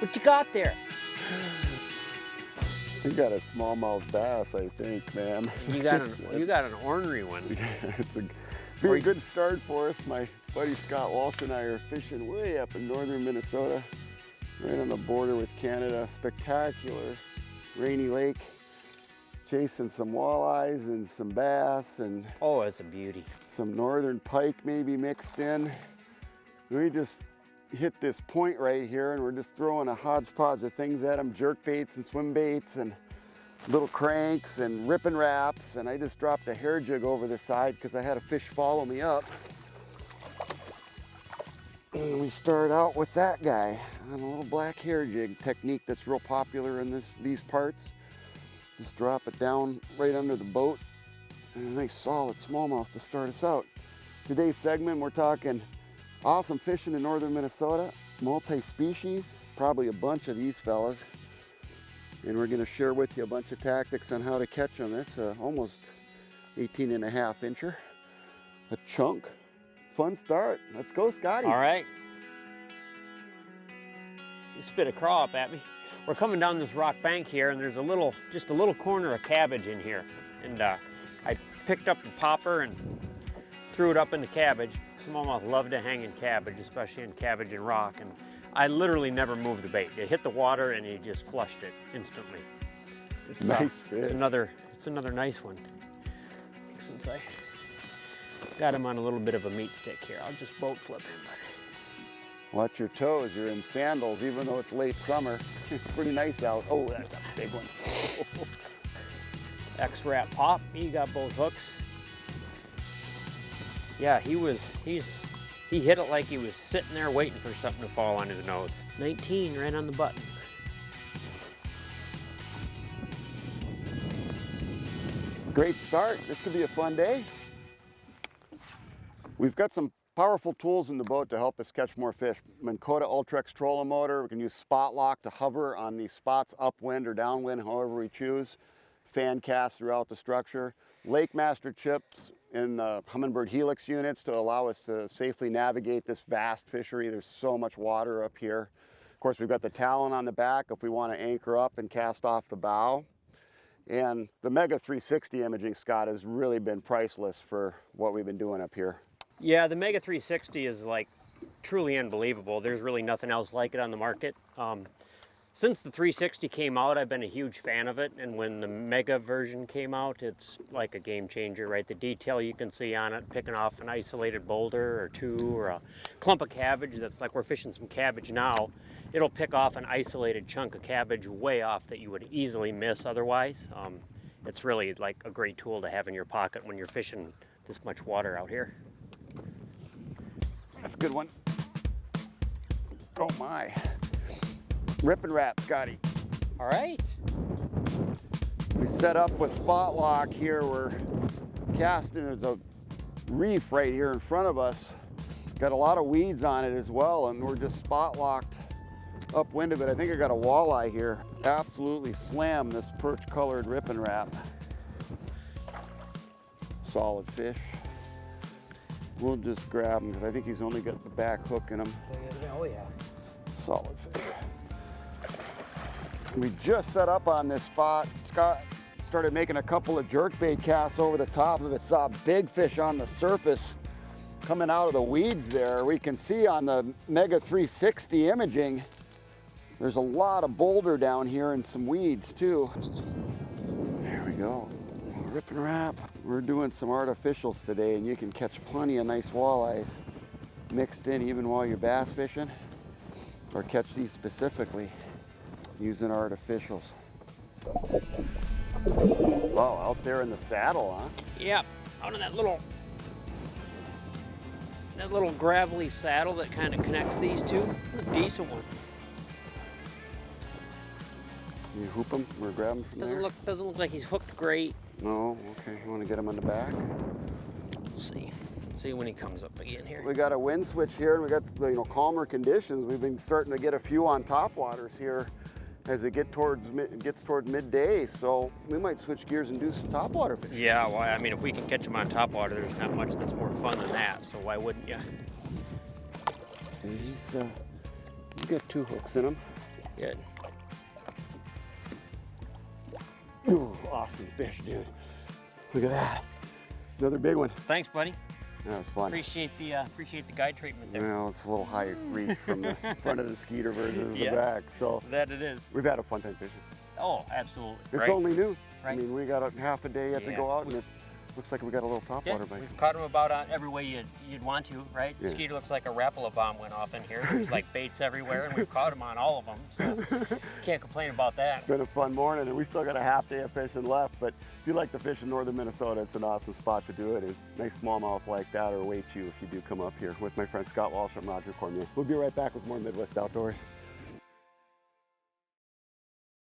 What you got there? We got a smallmouth bass, I think, man. You got an ornery one. Yeah, it's a good start for us. My buddy Scott Walsh and I are fishing way up in northern Minnesota, right on the border with Canada. Spectacular rainy lake, chasing some walleyes and some bass and oh, it's a beauty. Some northern pike maybe mixed in. We just hit this point right here and we're just throwing a hodgepodge of things at them, jerk baits and swim baits and little cranks and ripping wraps, and I just dropped a hair jig over the side because I had a fish follow me up. And we start out with that guy on a little black hair jig technique that's real popular in these parts. Just drop it down right under the boat and a nice solid smallmouth to start us out. Today's segment, we're talking awesome fishing in northern Minnesota, multi-species, probably a bunch of these fellas. And we're gonna share with you a bunch of tactics on how to catch them. It's almost 18.5 incher, a chunk. Fun start. Let's go, Scotty. All right. You spit a craw up at me. We're coming down this rock bank here, and there's just a little corner of cabbage in here. And I picked up the popper and threw it up in the cabbage. Smallmouth love to hang in cabbage, especially in cabbage and rock. And I literally never moved the bait. It hit the water and he just flushed it instantly. It's nice fish. It's another nice one. Since I got him on a little bit of a meat stick here, I'll just boat flip him. Watch your toes. You're in sandals, even though it's late summer. It's pretty nice out. Oh, that's a big one. X-wrap pop. He got both hooks. Yeah, he hit it like he was sitting there waiting for something to fall on his nose. 19 right on the button. Great start. This could be a fun day. We've got some powerful tools in the boat to help us catch more fish. Minn Kota Ultrex trolling motor. We can use spot lock to hover on these spots upwind or downwind, however we choose. Fan cast throughout the structure. Lake Master chips in the Humminbird Helix units to allow us to safely navigate this vast fishery. There's so much water up here. Of course, we've got the talon on the back if we want to anchor up and cast off the bow. And the Mega 360 imaging, Scott, has really been priceless for what we've been doing up here. Yeah, the Mega 360 is like truly unbelievable. There's really nothing else like it on the market. Since the 360 came out, I've been a huge fan of it, and when the Mega version came out, it's like a game changer, right? The detail you can see on it, picking off an isolated boulder or two, or a clump of cabbage that's like we're fishing some cabbage now. It'll pick off an isolated chunk of cabbage way off that you would easily miss otherwise. It's really like a great tool to have in your pocket when you're fishing this much water out here. That's a good one. Oh my. Rip and wrap, Scotty. All right. We set up with spot lock here. We're casting. There's a reef right here in front of us. Got a lot of weeds on it as well, and we're just spot locked upwind of it. I think I got a walleye here. Absolutely slam this perch colored rip and wrap. Solid fish. We'll just grab him because I think he's only got the back hook in him. Oh yeah. Solid fish. We just set up on this spot. Scott started making a couple of jerkbait casts over the top of it. Saw big fish on the surface coming out of the weeds there. We can see on the Mega 360 imaging, there's a lot of boulder down here and some weeds too. There we go. Rip and wrap. We're doing some artificials today, and you can catch plenty of nice walleyes mixed in even while you're bass fishing, or catch these specifically using artificials. Oh, out there in the saddle, huh? Yep, out in that little gravelly saddle that kind of connects these two. A decent one. You hoop him or grab him from there? Doesn't look like he's hooked great. No, okay. You want to get him on the back? Let's see. See when he comes up again here. We got a wind switch here, and we got calmer conditions. We've been starting to get a few on top waters here as it gets towards midday, so we might switch gears and do some topwater fishing. Yeah, well, I mean, if we can catch them on topwater, there's not much that's more fun than that, so why wouldn't you? And he's got 2 hooks in him. Good. Ooh, awesome fish, dude. Look at that. Another big one. Thanks, buddy. That was fun. Appreciate the guide treatment there. Well, it's a little high reach from the front of the Skeeter versus the back. So that it is. we've had a fun time fishing. Oh, absolutely. It's only new. Right. I mean, we got a half a day yet to go out, and it looks like we got a little topwater bite. We've caught them about every way you'd want to, right? Yeah. Skeeter looks like a Rapala bomb went off in here. There's like baits everywhere, and we've caught them on all of them. So can't complain about that. It's been a fun morning, and we still got a half day of fishing left. But if you like to fish in northern Minnesota, it's an awesome spot to do it. A nice smallmouth like that, or wait you if you do come up here. With my friend Scott Walsh, I'm Roger Cormier. We'll be right back with more Midwest Outdoors.